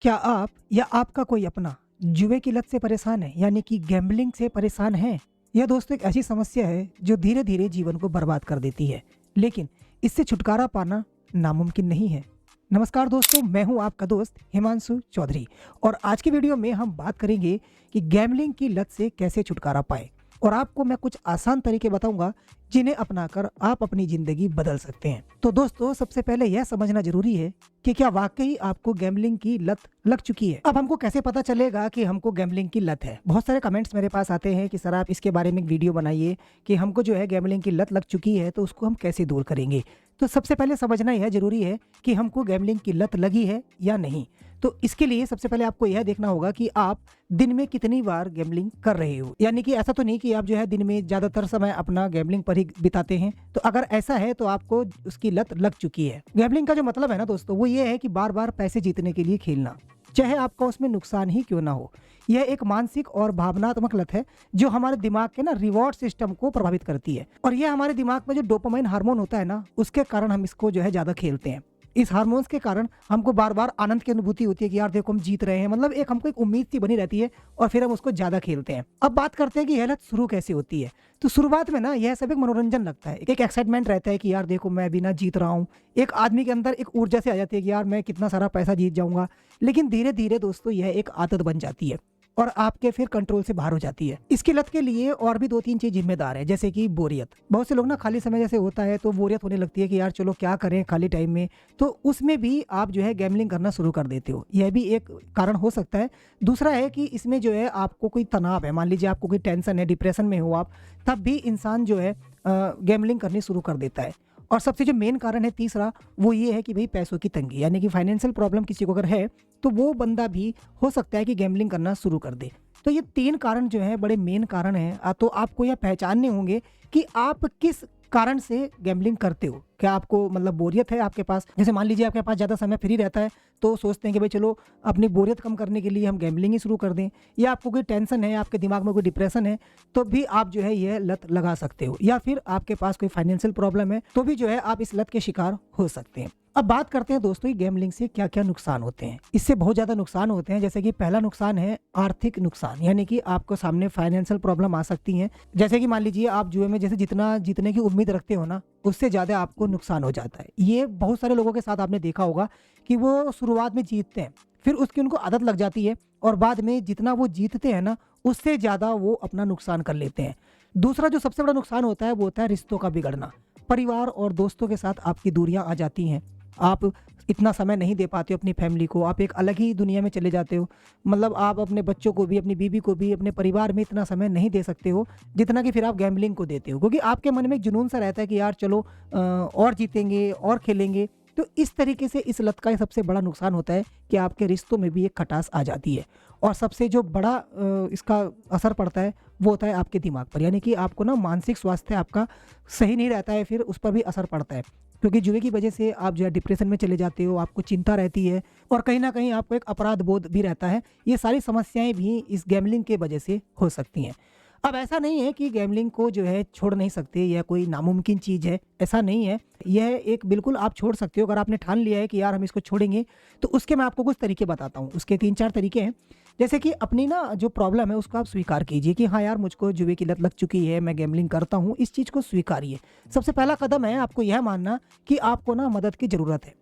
क्या आप या आपका कोई अपना जुए की लत से परेशान है यानी कि गैम्बलिंग से परेशान है? यह दोस्तों एक ऐसी समस्या है जो धीरे धीरे जीवन को बर्बाद कर देती है, लेकिन इससे छुटकारा पाना नामुमकिन नहीं है। नमस्कार दोस्तों, मैं हूं आपका दोस्त हिमांशु चौधरी और आज की वीडियो में हम बात करेंगे कि गैम्बलिंग की लत से कैसे छुटकारा पाए। और आपको मैं कुछ आसान तरीके बताऊंगा जिन्हें अपनाकर आप अपनी ज़िंदगी बदल सकते हैं। तो दोस्तों, सबसे पहले यह समझना ज़रूरी है कि क्या वाक़ई आपको गैम्बलिंग की लत लग चुकी है। अब हमको कैसे पता चलेगा कि हमको गैम्बलिंग की लत है? बहुत सारे कमेंट्स मेरे पास आते हैं कि सर आप इसके बारे में एक वीडियो बनाइए कि हमको जो है गैम्बलिंग की लत लग चुकी है, तो उसको हम कैसे दूर करेंगे। तो सबसे पहले समझना यह ज़रूरी है कि हमको गैम्बलिंग की लत लगी है या नहीं। तो इसके लिए सबसे पहले आपको यह देखना होगा कि आप दिन में कितनी बार गैम्बलिंग कर रहे हो। यानी कि ऐसा तो नहीं कि आप जो है दिन में ज़्यादातर समय अपना गैम्बलिंग पर ही बिताते हैं। तो अगर ऐसा है तो आपको उसकी लत लग चुकी है। गैम्बलिंग का जो मतलब है ना दोस्तों, वो ये है कि बार बार पैसे जीतने के लिए खेलना, चाहे आपका उसमें नुकसान ही क्यों ना हो। यह एक मानसिक और भावनात्मक लत है जो हमारे दिमाग के ना रिवॉर्ड सिस्टम को प्रभावित करती है। और यह हमारे दिमाग में जो डोपामाइन हार्मोन होता है ना, उसके कारण हम इसको जो है ज़्यादा खेलते हैं। इस हार्मोन्स के कारण हमको बार बार आनंद की अनुभूति होती है कि यार देखो हम जीत रहे हैं, मतलब एक हमको एक उम्मीद सी बनी रहती है और फिर हम उसको ज़्यादा खेलते हैं। अब बात करते हैं कि यह लत शुरू कैसे होती है। तो शुरुआत में ना यह सब एक मनोरंजन लगता है, एक एक्साइटमेंट रहता है कि यार देखो मैं भी ना जीत रहा हूँ। एक आदमी के अंदर एक ऊर्जा से आ जाती है कि यार मैं कितना सारा पैसा जीत जाऊंगा। लेकिन धीरे धीरे दोस्तों यह एक आदत बन जाती है और आपके फिर कंट्रोल से बाहर हो जाती है। इसकी लत के लिए और भी 2-3 चीज जिम्मेदार है, जैसे कि बोरियत। बहुत से लोग ना खाली समय जैसे होता है तो बोरियत होने लगती है कि यार चलो क्या करें खाली टाइम में, तो उसमें भी आप जो है गैम्बलिंग करना शुरू कर देते हो। यह भी एक कारण हो सकता है। दूसरा है कि इसमें जो है आपको कोई तनाव है, मान लीजिए आपको कोई टेंशन है, डिप्रेशन में हो आप, तब भी इंसान जो है गैम्बलिंग करनी शुरू कर देता है। और सबसे जो मेन कारण है तीसरा, वो ये है कि भाई पैसों की तंगी, यानी कि फाइनेंशियल प्रॉब्लम किसी को अगर है तो वो बंदा भी हो सकता है कि गैम्बलिंग करना शुरू कर दे। तो ये 3 कारण जो है बड़े मेन कारण हैं। तो आपको यह पहचानने होंगे कि आप किस कारण से गैम्बलिंग करते हो। क्या आपको मतलब बोरियत है आपके पास, जैसे मान लीजिए आपके पास ज़्यादा समय फ्री रहता है तो सोचते हैं कि भाई चलो अपनी बोरियत कम करने के लिए हम गैम्बलिंग ही शुरू कर दें। या आपको कोई टेंशन है, आपके दिमाग में कोई डिप्रेशन है, तो भी आप जो है यह लत लगा सकते हो। या फिर आपके पास कोई फाइनेंशियल प्रॉब्लम है तो भी जो है आप इस लत के शिकार हो सकते हैं। अब बात करते हैं दोस्तों गैम्बलिंग से क्या क्या नुकसान होते हैं। इससे बहुत ज़्यादा नुकसान होते हैं। जैसे कि पहला नुकसान है आर्थिक नुकसान, यानी कि आपको सामने फाइनेंशियल प्रॉब्लम आ सकती हैं। जैसे कि मान लीजिए आप जुए में जैसे जितना जीतने की उम्मीद रखते हो ना, उससे ज़्यादा आपको नुकसान हो जाता है। ये बहुत सारे लोगों के साथ आपने देखा होगा कि वो शुरुआत में जीतते हैं, फिर उसकी उनको आदत लग जाती है और बाद में जितना वो जीतते हैं ना, उससे ज़्यादा वो अपना नुकसान कर लेते हैं। दूसरा जो सबसे बड़ा नुकसान होता है वो होता है रिश्तों का बिगड़ना। परिवार और दोस्तों के साथ आपकी दूरियां आ जाती हैं। आप इतना समय नहीं दे पाते हो अपनी फैमिली को, आप एक अलग ही दुनिया में चले जाते हो। मतलब आप अपने बच्चों को भी, अपनी बीवी को भी, अपने परिवार में इतना समय नहीं दे सकते हो जितना कि फिर आप गैम्बलिंग को देते हो, क्योंकि आपके मन में एक जुनून सा रहता है कि यार चलो और जीतेंगे और खेलेंगे। तो इस तरीके से इस लत का सबसे बड़ा नुकसान होता है कि आपके रिश्तों में भी एक खटास आ जाती है। और सबसे जो बड़ा इसका असर पड़ता है वो होता है आपके दिमाग पर, यानी कि आपको ना मानसिक स्वास्थ्य आपका सही नहीं रहता है, फिर उस पर भी असर पड़ता है। क्योंकि जुए की वजह से आप जो है डिप्रेशन में चले जाते हो, आपको चिंता रहती है और कहीं ना कहीं आपको एक अपराध बोध भी रहता है। ये सारी समस्याएं भी इस गैम्बलिंग के वजह से हो सकती हैं। अब ऐसा नहीं है कि गैम्बलिंग को जो है छोड़ नहीं सकते, यह कोई नामुमकिन चीज़ है, ऐसा नहीं है। यह एक बिल्कुल आप छोड़ सकते हो अगर आपने ठान लिया है कि यार हम इसको छोड़ेंगे। तो उसके मैं आपको कुछ तरीके बताता हूँ। उसके 3-4 तरीके हैं। जैसे कि अपनी ना जो प्रॉब्लम है उसको आप स्वीकार कीजिए कि हाँ यार मुझको जुए की लत लग चुकी है, मैं गैम्बलिंग करता हूँ, इस चीज़ को स्वीकारिए। सबसे पहला कदम है आपको यह मानना कि आपको ना मदद की ज़रूरत है।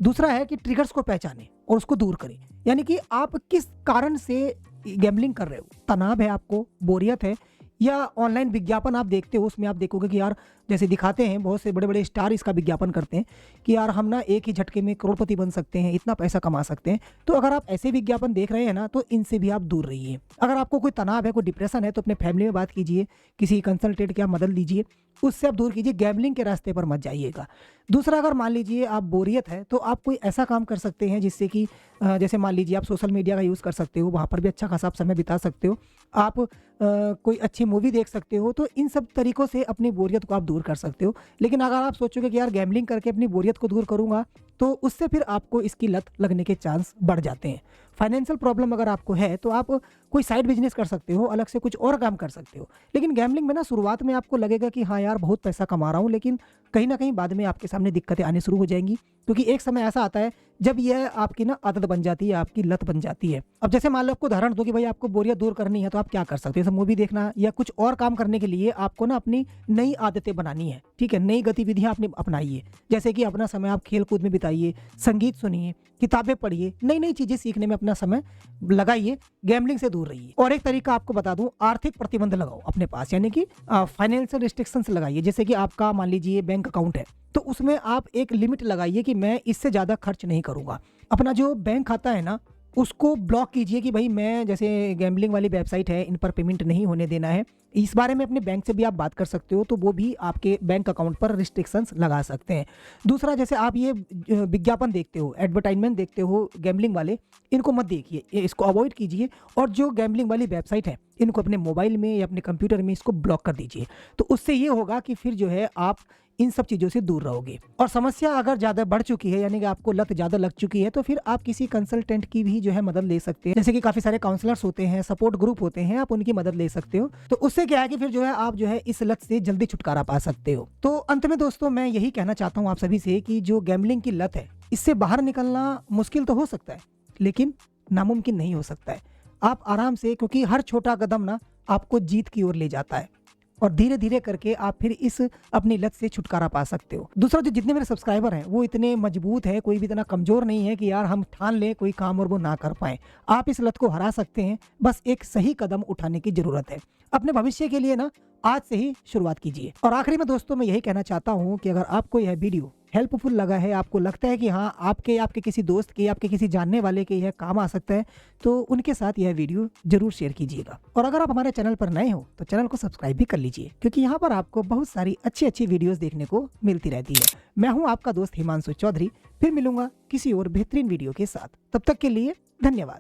दूसरा है कि ट्रिगर्स को पहचानें और उसको दूर करें, यानी कि आप किस कारण से गैम्बलिंग कर रहे हो। तनाव है आपको, बोरियत है, या ऑनलाइन विज्ञापन आप देखते हो, उसमें आप देखोगे कि यार जैसे दिखाते हैं बहुत से बड़े बड़े स्टार इसका विज्ञापन करते हैं कि यार हम ना एक ही झटके में करोड़पति बन सकते हैं, इतना पैसा कमा सकते हैं। तो अगर आप ऐसे विज्ञापन देख रहे हैं ना, तो इनसे भी आप दूर रहिए। अगर आपको कोई तनाव है, कोई डिप्रेशन है, तो अपने फैमिली में बात कीजिए, किसी कंसल्टेंट की आप मदद लीजिए, उससे आप दूर कीजिए। गैम्बलिंग के रास्ते पर मत जाइएगा। दूसरा, अगर मान लीजिए आप बोरियत है तो आप कोई ऐसा काम कर सकते हैं जिससे कि जैसे मान लीजिए आप सोशल मीडिया का यूज़ कर सकते हो, वहाँ पर भी अच्छा खासा आप समय बिता सकते हो। आप कोई अच्छी मूवी देख सकते हो। तो इन सब तरीकों से अपनी बोरियत को आप दूर कर सकते हो। लेकिन अगर आप सोचोगे कि यार गैम्बलिंग करके अपनी बोरियत को दूर करूँगा, तो उससे फिर आपको इसकी लत लगने के चांस बढ़ जाते हैं। फाइनेंशियल प्रॉब्लम अगर आपको है तो आप कोई साइड बिजनेस कर सकते हो, अलग से कुछ और काम कर सकते हो। लेकिन गैम्बलिंग में ना शुरुआत में आपको लगेगा कि हाँ यार बहुत पैसा कमा रहा हूँ, लेकिन कहीं ना कहीं बाद में आपके सामने दिक्कतें आनी शुरू हो जाएंगी, क्योंकि एक समय ऐसा आता है जब यह आपकी ना आदत बन जाती है, आपकी लत बन जाती है। अब जैसे मान लो आपको उदाहरण दो कि भाई आपको बोरियत दूर करनी है, तो आप क्या कर सकते हो, जैसे मूवी देखना या कुछ और काम करने के लिए आपको ना अपनी नई आदतें बनानी है, ठीक है, नई गतिविधियां आपने अपनाइए। जैसे कि अपना समय आप खेल कूद में बिताइए, संगीत सुनिए, किताबें पढ़िए, नई नई चीजें सीखने में अपना समय लगाइए, गैम्बलिंग से दूर रहिए। और एक तरीका आपको बता दूं, आर्थिक प्रतिबंध लगाओ अपने पास, यानी कि फाइनेंशियल रिस्ट्रिक्शंस लगाइए। जैसे कि आपका मान लीजिए बैंक अकाउंट है, तो उसमें आप एक लिमिट लगाइए कि मैं इससे ज़्यादा खर्च नहीं करूँगा। अपना जो बैंक खाता है ना, उसको ब्लॉक कीजिए कि भाई मैं, जैसे गैम्बलिंग वाली वेबसाइट है, इन पर पेमेंट नहीं होने देना है। इस बारे में अपने बैंक से भी आप बात कर सकते हो, तो वो भी आपके बैंक अकाउंट पर रिस्ट्रिक्शंस लगा सकते हैं। दूसरा, जैसे आप ये विज्ञापन देखते हो, एडवर्टाइजमेंट देखते हो गैम्बलिंग वाले, इनको मत देखिए, इसको अवॉइड कीजिए। और जो गैम्बलिंग वाली वेबसाइट है, इनको अपने मोबाइल में या अपने कंप्यूटर में इसको ब्लॉक कर दीजिए। तो उससे ये होगा कि फिर जो है आप इन सब चीज़ों से दूर रहोगे। और समस्या अगर ज़्यादा बढ़ चुकी है, यानी कि आपको लत ज़्यादा लग चुकी है, तो फिर आप किसी कंसल्टेंट की भी जो है मदद ले सकते हैं। जैसे कि काफ़ी सारे काउंसलर्स होते हैं, सपोर्ट ग्रुप होते हैं, आप उनकी मदद ले सकते हो। तो उससे क्या है कि फिर जो है आप जो है इस लत से जल्दी छुटकारा पा सकते हो। तो अंत में दोस्तों मैं यही कहना चाहता हूँ आप सभी से कि जो गैम्बलिंग की लत है, इससे बाहर निकलना मुश्किल तो हो सकता है, लेकिन नामुमकिन नहीं हो सकता है। आप आराम से, क्योंकि हर छोटा कदम ना आपको जीत की ओर ले जाता है, और धीरे धीरे करके आप फिर इस अपनी लत से छुटकारा पा सकते हो। दूसरा, जो जितने मेरे सब्सक्राइबर हैं वो इतने मजबूत है, कोई भी इतना कमजोर नहीं है कि यार हम ठान लें कोई काम और वो ना कर पाए। आप इस लत को हरा सकते हैं, बस एक सही कदम उठाने की जरूरत है। अपने भविष्य के लिए ना आज से ही शुरुआत कीजिए। और आखिरी में दोस्तों मैं यही कहना चाहता हूँ कि अगर आपको यह वीडियो हेल्पफुल लगा है, आपको लगता है कि हाँ आपके किसी दोस्त के, आपके किसी जानने वाले के यह काम आ सकता है, तो उनके साथ यह वीडियो जरूर शेयर कीजिएगा। और अगर आप हमारे चैनल पर नए हो तो चैनल को सब्सक्राइब भी कर लीजिए, क्योंकि यहाँ पर आपको बहुत सारी अच्छी अच्छी वीडियोस देखने को मिलती रहती है। मैं हूँ आपका दोस्त हिमांशु चौधरी, फिर मिलूंगा किसी और बेहतरीन वीडियो के साथ। तब तक के लिए धन्यवाद।